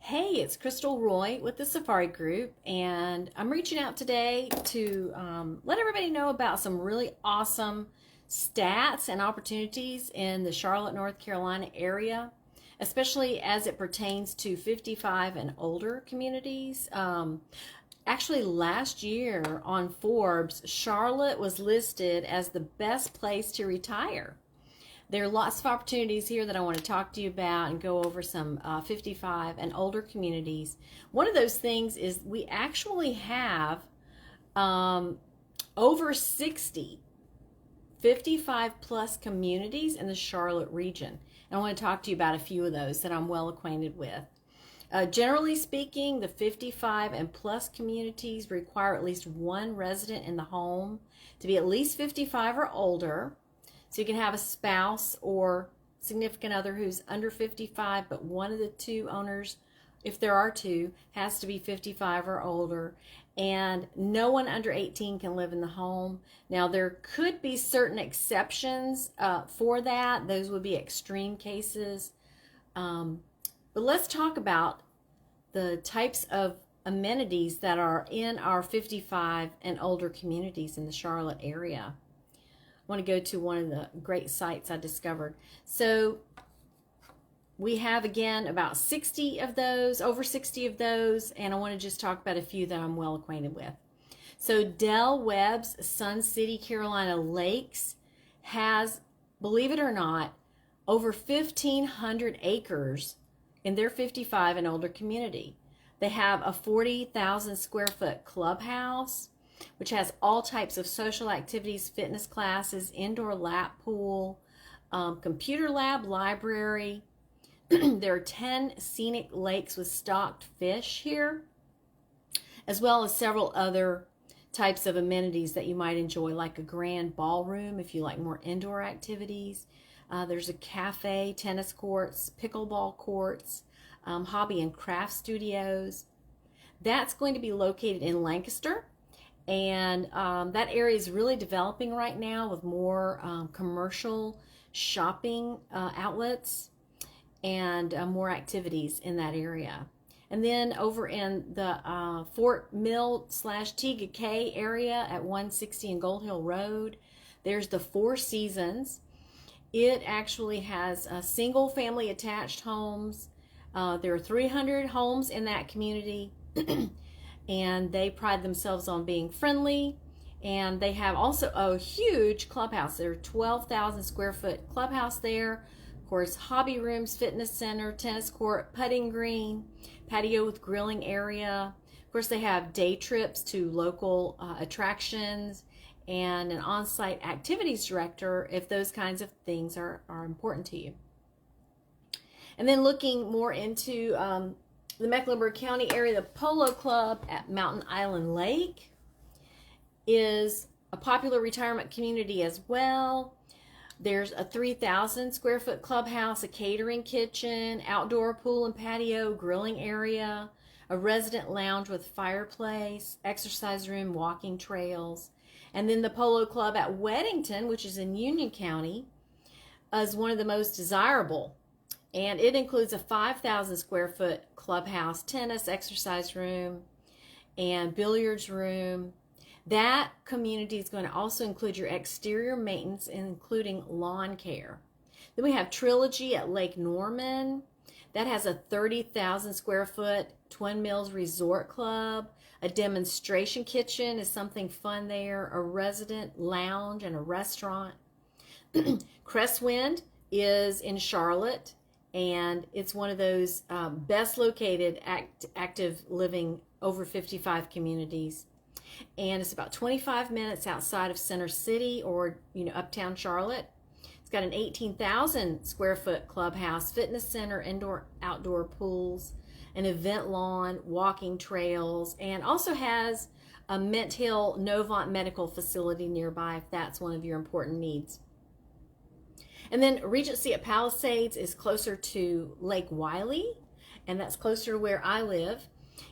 Hey, it's Crystal Roy with the Safari Group, and I'm reaching out today to let everybody know about some really awesome stats and opportunities in the Charlotte, North Carolina area, especially as it pertains to 55 and older communities. Actually, last year on Forbes, Charlotte was listed as the best place to retire. There are lots of opportunities here that I want to talk to you about and go over some 55 and older communities. One of those things is we actually have over 60 55 plus communities in the Charlotte region. And I want to talk to you about a few of those that I'm well acquainted with. Generally speaking, the 55 and plus communities require at least one resident in the home to be at least 55 or older. So you can have a spouse or significant other who's under 55, but one of the two owners, if there are two, has to be 55 or older. And no one under 18 can live in the home. Now, there could be certain exceptions for that. Those would be extreme cases. But let's talk about the types of amenities that are in our 55 and older communities in the Charlotte area. I want to go to one of the great sites I discovered. So we have, again, about 60 of those, over 60 of those, and I want to just talk about a few that I'm well acquainted with. So Del Webb's Sun City, Carolina Lakes has, believe it or not, over 1,500 acres in their 55 and older community. They have a 40,000 square foot clubhouse, which has all types of social activities, fitness classes, indoor lap pool, computer lab, library. There are 10 scenic lakes with stocked fish here, as well as several other types of amenities that you might enjoy, like a grand ballroom if you like more indoor activities. There's a cafe, tennis courts, pickleball courts, hobby and craft studios. That's going to be located in Lancaster. And that area is really developing right now with more commercial shopping outlets and more activities in that area. And then over in the Fort Mill / Tega Cay area at 160 and Gold Hill Road, there's the Four Seasons. It actually has single family attached homes. There are 300 homes in that community. And they pride themselves on being friendly, and they have also a huge clubhouse. There are 12,000 square foot clubhouse there. Of course, hobby rooms, fitness center, tennis court, putting green, patio with grilling area. Of course, they have day trips to local attractions and an on-site activities director if those kinds of things are important to you. And then looking more into the Mecklenburg County area, the Polo Club at Mountain Island Lake is a popular retirement community as well. There's a 3,000 square foot clubhouse, a catering kitchen, outdoor pool and patio, grilling area, a resident lounge with fireplace, exercise room, walking trails. And then the Polo Club at Weddington, which is in Union County, is one of the most desirable. And it includes a 5,000 square foot clubhouse, tennis, exercise room, and billiards room. That community is going to also include your exterior maintenance, including lawn care. Then we have Trilogy at Lake Norman. That has a 30,000 square foot Twin Mills Resort Club. A demonstration kitchen is something fun there. A resident lounge and a restaurant. Crestwind is in Charlotte, and it's one of those best located active living over 55 communities. And it's about 25 minutes outside of Center City or uptown Charlotte. It's got an 18,000 square foot clubhouse, fitness center, indoor outdoor pools, an event lawn, walking trails, and also has a Mint Hill Novant medical facility nearby if that's one of your important needs. And then Regency at Palisades is closer to Lake Wylie, and that's closer to where I live.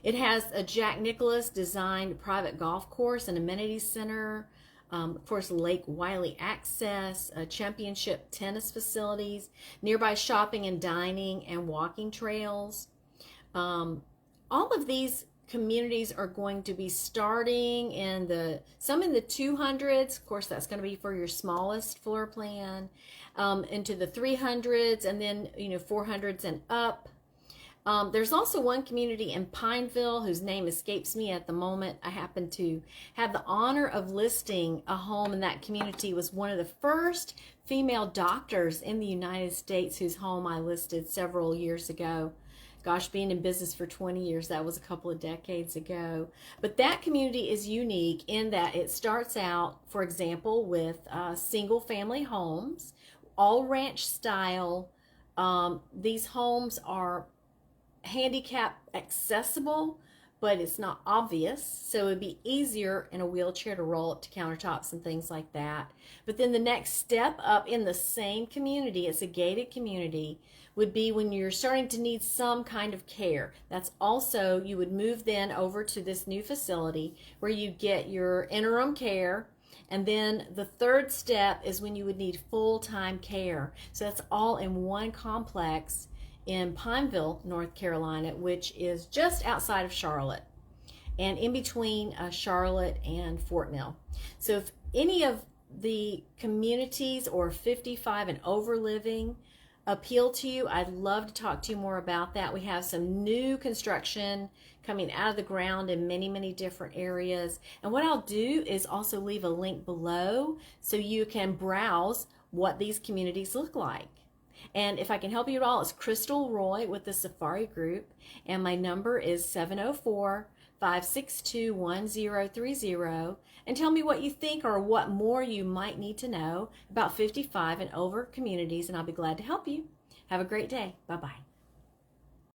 It has a Jack Nicklaus designed private golf course, an amenities center, of course, Lake Wylie access, championship tennis facilities, nearby shopping and dining, and walking trails. All of these communities are going to be starting in some in the 200s. Of course, that's going to be for your smallest floor plan, into the 300s, and then 400s and up. There's also one community in Pineville whose name escapes me at the moment. I happen to have the honor of listing a home in that community. It was one of the first female doctors in the United States whose home I listed several years ago. Gosh, being in business for 20 years, that was a couple of decades ago. But that community is unique in that it starts out, for example, with single family homes, all ranch style. These homes are handicap accessible, but it's not obvious, so it'd be easier in a wheelchair to roll up to countertops and things like that. But then the next step up in the same community, it's a gated community, would be when you're starting to need some kind of care. That's also, you would move then over to this new facility where you get your interim care, and then the third step is when you would need full-time care. So that's all in one complex in Pineville, North Carolina, which is just outside of Charlotte and in between Charlotte and Fort Mill. So if any of the communities or 55 and over living appeal to you, I'd love to talk to you more about that. We have some new construction coming out of the ground in many, many different areas. And what I'll do is also leave a link below so you can browse what these communities look like. And if I can help you at all, it's Crystal Roy with the Safari Group, and my number is 704-562-1030, and tell me what you think or what more you might need to know about 55 and over communities, and I'll be glad to help you. Have a great day. Bye-bye.